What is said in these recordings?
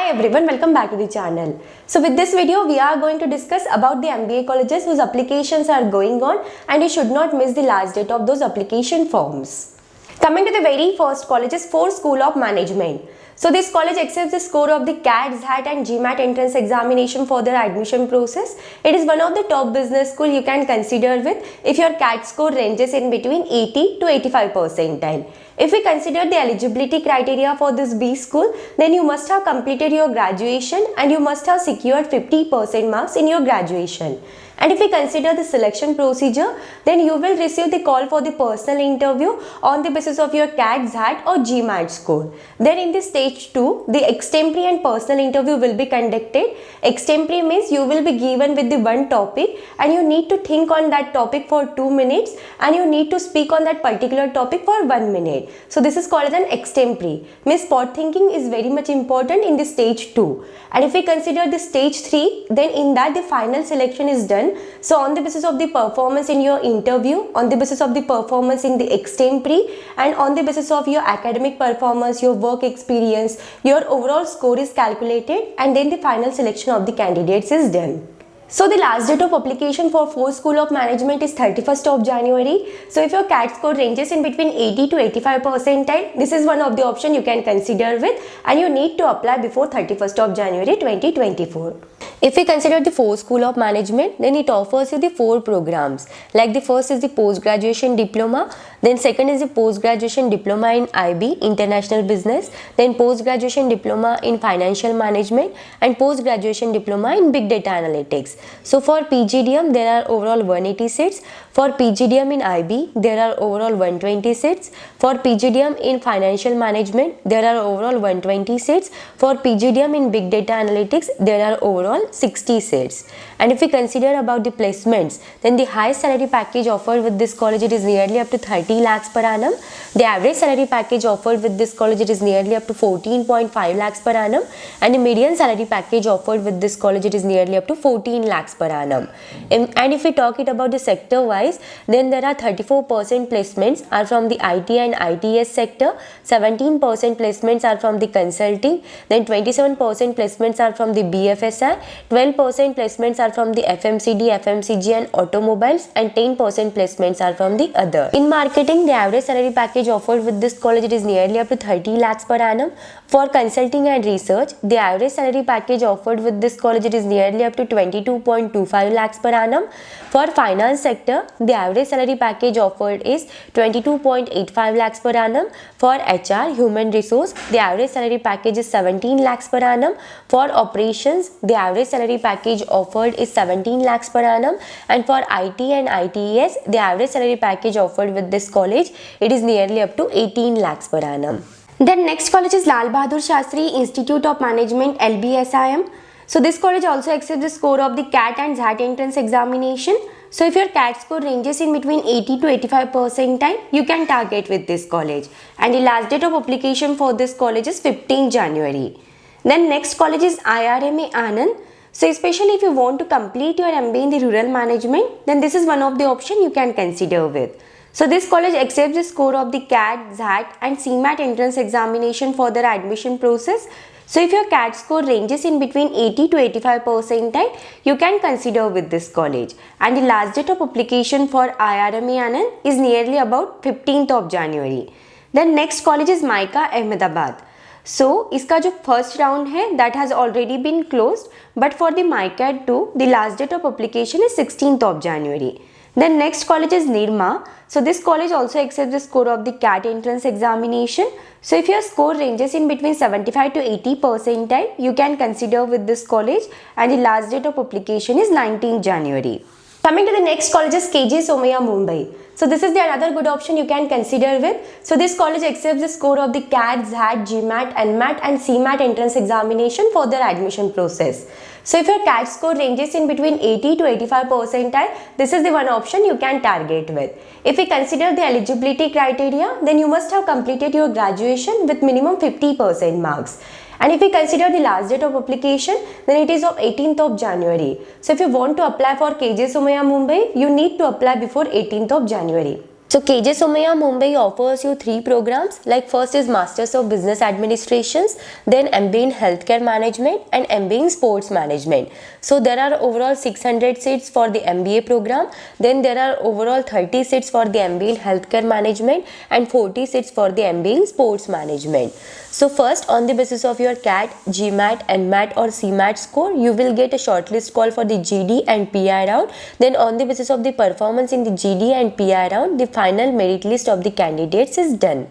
Hi everyone, welcome back to the channel. So with this video, we are going to discuss about the MBA colleges whose applications are going on and you should not miss the last date of those application forms. Coming to the very first college is Ford School of Management. So this college accepts the score of the CAT, XAT and GMAT entrance examination for their admission process. It is one of the top business school you can consider with if your CAT score ranges in between 80 to 85 percentile. If we consider the eligibility criteria for this B school, then you must have completed your graduation and you must have secured 50% marks in your graduation. And if we consider the selection procedure, then you will receive the call for the personal interview on the basis of your CAT, XAT or GMAT score. Then in the stage 2, the extempore and personal interview will be conducted. Extempore means you will be given with the one topic and you need to think on that topic for 2 minutes and you need to speak on that particular topic for 1 minute. So this is called as an extempore. Means spot thinking is very much important in the stage 2. And if we consider the stage 3, then in that the final selection is done. So on the basis of the performance in your interview, on the basis of the performance in the extempore and on the basis of your academic performance, your work experience, your overall score is calculated and then the final selection of the candidates is done. So the last date of application for Ford School of Management is 31st of January. So if your CAT score ranges in between 80 to 85 percentile, this is one of the option you can consider with and you need to apply before 31st of January 2024. If we consider the Ford School of Management, then it offers you the 4 programs. Like the first is the post-graduation diploma, then second is the post-graduation diploma in IB, International Business, then post-graduation diploma in Financial Management and post-graduation diploma in Big Data Analytics. So for PGDM, there are overall 180 seats. For PGDM in IB, there are overall 120 seats. For PGDM in Financial Management, there are overall 120 seats. For PGDM in Big Data Analytics, there are overall 60 seats. And if we consider about the placements, then the highest salary package offered with this college it is nearly up to 30 lakhs per annum. The average salary package offered with this college it is nearly up to 14.5 lakhs per annum. And the median salary package offered with this college it is nearly up to 14 lakhs per annum. And if we talk it about the sector wise, then there are 34% placements are from the IT and ITS sector, 17% placements are from the consulting, then 27% placements are from the BFSI, 12% placements are from the FMCD, FMCG and automobiles and 10% placements are from the other. In marketing, the average salary package offered with this college it is nearly up to 30 lakhs per annum. For consulting and research, the average salary package offered with this college it is nearly up to 22.25 lakhs per annum. For finance sector, the average salary package offered is 22.85 lakhs per annum. For HR, human resource, the average salary package is 17 lakhs per annum. For operations, the average salary package offered is 17 lakhs per annum. And for IT and ITES, the average salary package offered with this college, it is nearly up to 18 lakhs per annum. Then next college is Lal Bahadur Shastri Institute of Management, LBSIM. So this college also accepts the score of the CAT and XAT entrance examination. So if your CAT score ranges in between 80 to 85 percentile, you can target with this college. And the last date of application for this college is 15 January. Then next college is IRMA Anand. So especially if you want to complete your MBA in the rural management, then this is one of the option you can consider with. So this college accepts the score of the CAT, XAT and CMAT entrance examination for their admission process. So if your CAT score ranges in between 80 to 85 percentile, you can consider with this college. And the last date of application for IRMA Anand is nearly about 15th of January. Then next college is MICA Ahmedabad. So इसका जो first round है that has already been closed, but for the MICAT 2, the last date of application is 16th of January. Then next college is Nirma. So this college also accepts the score of the CAT entrance examination. So if your score ranges in between 75 to 80 percentile, you can consider with this college and the last date of application is 19th January. Coming to the next college is KJ Somaiya Mumbai. So this is the another good option you can consider with. So this college accepts the score of the CAT, XAT, GMAT, NMAT and CMAT entrance examination for their admission process. So if your CAT score ranges in between 80 to 85 percentile, this is the one option you can target with. If we consider the eligibility criteria, then you must have completed your graduation with minimum 50% marks. And if we consider the last date of application, then it is of 18th of January. So if you want to apply for KJ Somaiya Mumbai, you need to apply before 18th of January. So KJ Somaiya Mumbai offers you 3 programs, like first is Masters of Business Administrations, then MBA in Healthcare Management and MBA in Sports Management. So there are overall 600 seats for the MBA program, then there are overall 30 seats for the MBA in Healthcare Management and 40 seats for the MBA in Sports Management. So first, on the basis of your CAT, GMAT, NMAT or CMAT score, you will get a shortlist call for the GD and PI round. Then on the basis of the performance in the GD and PI round, the final merit list of the candidates is done.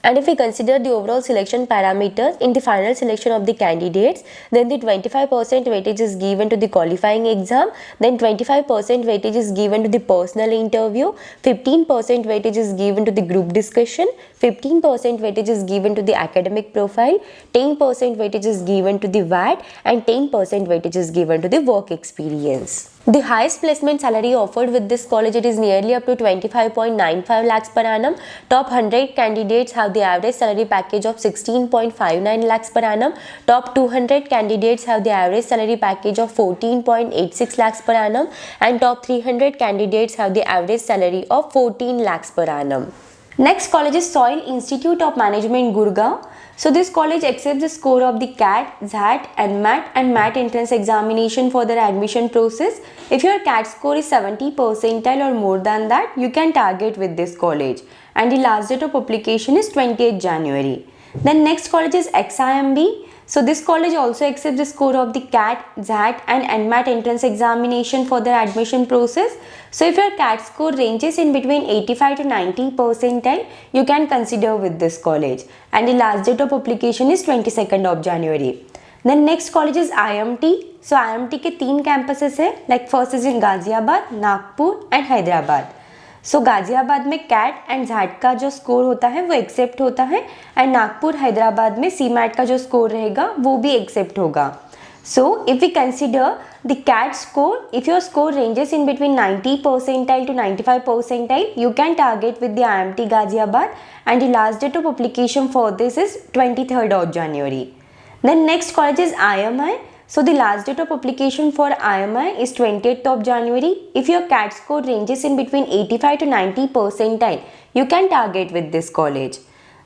And if we consider the overall selection parameters in the final selection of the candidates, then the 25% weightage is given to the qualifying exam, then 25% weightage is given to the personal interview, 15% weightage is given to the group discussion, 15% weightage is given to the academic profile, 10% weightage is given to the VAT and 10% weightage is given to the work experience. The highest placement salary offered with this college, it is nearly up to 25.95 lakhs per annum. Top 100 candidates have the average salary package of 16.59 lakhs per annum. Top 200 candidates have the average salary package of 14.86 lakhs per annum. And top 300 candidates have the average salary of 14 lakhs per annum. Next college is Soil Institute of Management, Gurgaon. So this college accepts the score of the CAT, XAT, NMAT and MAT entrance examination for their admission process. If your CAT score is 70 percentile or more than that, you can target with this college. And the last date of application is 28th January. Then next college is XIMB. So this college also accepts the score of the CAT, XAT and NMAT entrance examination for their admission process. So if your CAT score ranges in between 85 to 90 percentile, you can consider with this college. And the last date of application is 22nd of January. Then next college is IMT. So IMT के 3 campuses है, like first is in Ghaziabad, Nagpur and Hyderabad. सो गाजियाबाद में cat and झैट का जो score होता है वो accept होता है एंड नागपुर हैदराबाद में सी मैट का जो स्कोर रहेगा वो भी एक्सेप्ट होगा. So if we consider the CAT score, if your score ranges in between 90 percentile to 95 percentile, you can target with the IMT Ghaziabad and the last date of application for this is 23rd of January. Then next college is IMI. So the last date of application for IMI is 28th of January. If your CAT score ranges in between 85 to 90 percentile, you can target with this college.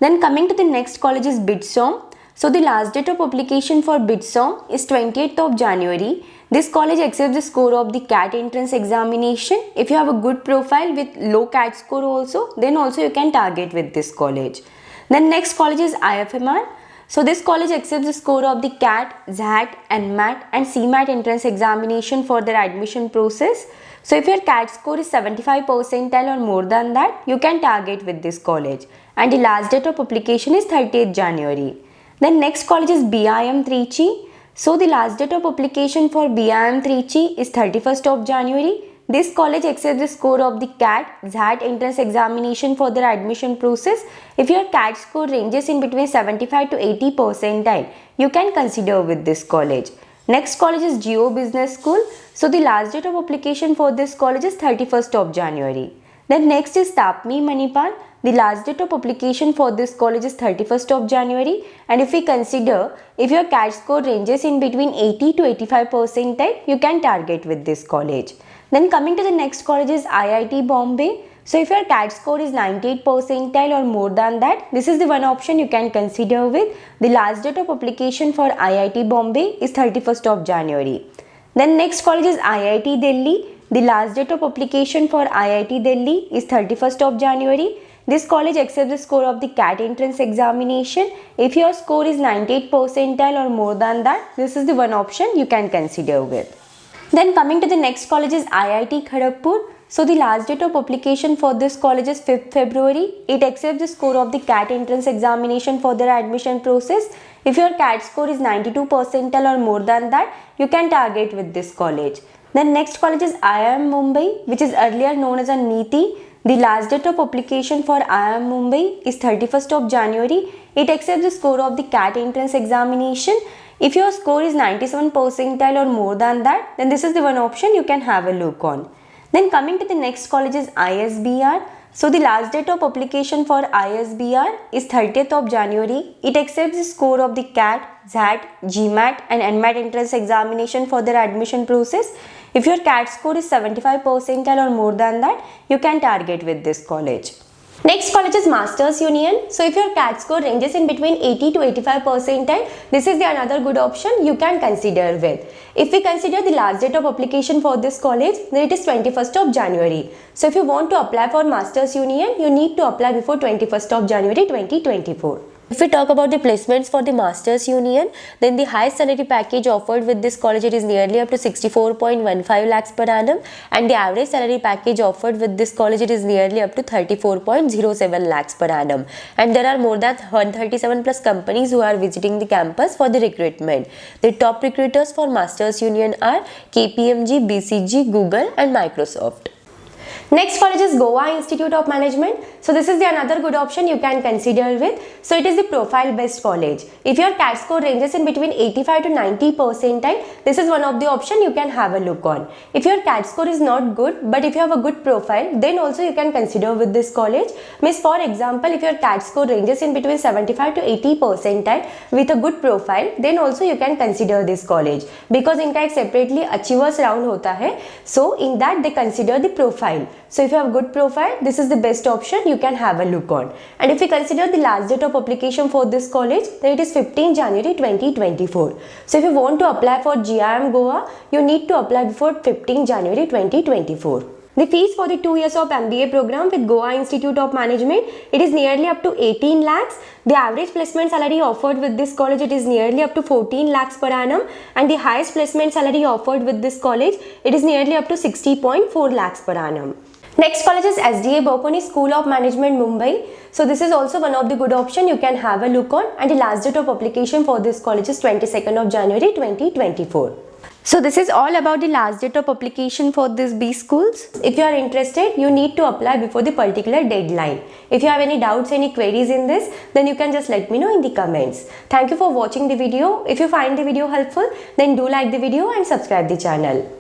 Then coming to the next college is BITSOM. So the last date of application for BITSOM is 28th of January. This college accepts the score of the CAT entrance examination. If you have a good profile with low CAT score also, then also you can target with this college. Then next college is IFMR. So this college accepts the score of the CAT, XAT, NMAT and CMAT entrance examination for their admission process. So if your CAT score is 75 percentile or more than that, you can target with this college. And the last date of application is 30th January. Then next college is BIM Trichy. So the last date of application for BIM Trichy is 31st of January. This college accepts the score of the CAT, XAT entrance examination for their admission process. If your CAT score ranges in between 75 to 80 percentile, you can consider with this college. Next college is Geo Business School. So the last date of application for this college is 31st of January. Then next is TAPMI Manipal. The last date of application for this college is 31st of January. And if we consider, if your CAT score ranges in between 80 to 85 percentile, you can target with this college. Then coming to the next college is IIT Bombay. So if your CAT score is 98 percentile or more than that, this is the one option you can consider with. The last date of application for IIT Bombay is 31st of January. Then next college is IIT Delhi. The last date of application for IIT Delhi is 31st of January. This college accepts the score of the CAT entrance examination. If your score is 98 percentile or more than that, this is the one option you can consider with. Then coming to the next college is IIT Kharagpur. So the last date of application for this college is 5th February. It accepts the score of the CAT entrance examination for their admission process. If your CAT score is 92 percentile or more than that, you can target with this college. Then next college is IIM Mumbai, which is earlier known as a NITI. The last date of application for IIM Mumbai is 31st of January. It accepts the score of the CAT entrance examination. If your score is 97 percentile or more than that, then this is the one option you can have a look on. Then coming to the next college is ISBR. So the last date of application for ISBR is 30th of January. It accepts the score of the CAT, XAT, GMAT and NMAT entrance examination for their admission process. If your CAT score is 75 percentile or more than that, you can target with this college. Next college is Masters Union. So if your CAT score ranges in between 80 to 85 percentile, this is the another good option you can consider with. If we consider the last date of application for this college, then it is 21st of January. So if you want to apply for Masters Union, you need to apply before 21st of January 2024. If we talk about the placements for the Masters Union, then the highest salary package offered with this college, it is nearly up to 64.15 lakhs per annum, and the average salary package offered with this college, it is nearly up to 34.07 lakhs per annum. And there are more than 137 plus companies who are visiting the campus for the recruitment. The top recruiters for Masters Union are KPMG, BCG, Google and Microsoft. Next college is Goa Institute of Management. So this is the another good option you can consider with. So it is the profile based college. If your CAT score ranges in between 85 to 90 percentile, this is one of the option you can have a look on. If your CAT score is not good, but if you have a good profile, then also you can consider with this college. Means for example, if your CAT score ranges in between 75 to 80 percentile with a good profile, then also you can consider this college, because इनका एक separately achievers round होता है. So in that they consider the profile. So if you have good profile, this is the best option you can have a look on. And if we consider the last date of application for this college, then it is 15 January 2024. So if you want to apply for GIM Goa, you need to apply before 15 January 2024. The fees for the 2 years of MBA program with Goa Institute of Management, it is nearly up to 18 lakhs. The average placement salary offered with this college, it is nearly up to 14 lakhs per annum, and the highest placement salary offered with this college, it is nearly up to 60.4 lakhs per annum. Next college is SDA Bocconi School of Management, Mumbai. So this is also one of the good option you can have a look on, and the last date of application for this college is 22nd of January 2024. So this is all about the last date of application for these B schools. If you are interested, you need to apply before the particular deadline. If you have any doubts, any queries in this, then you can just let me know in the comments. Thank you for watching the video. If you find the video helpful, then do like the video and subscribe the channel.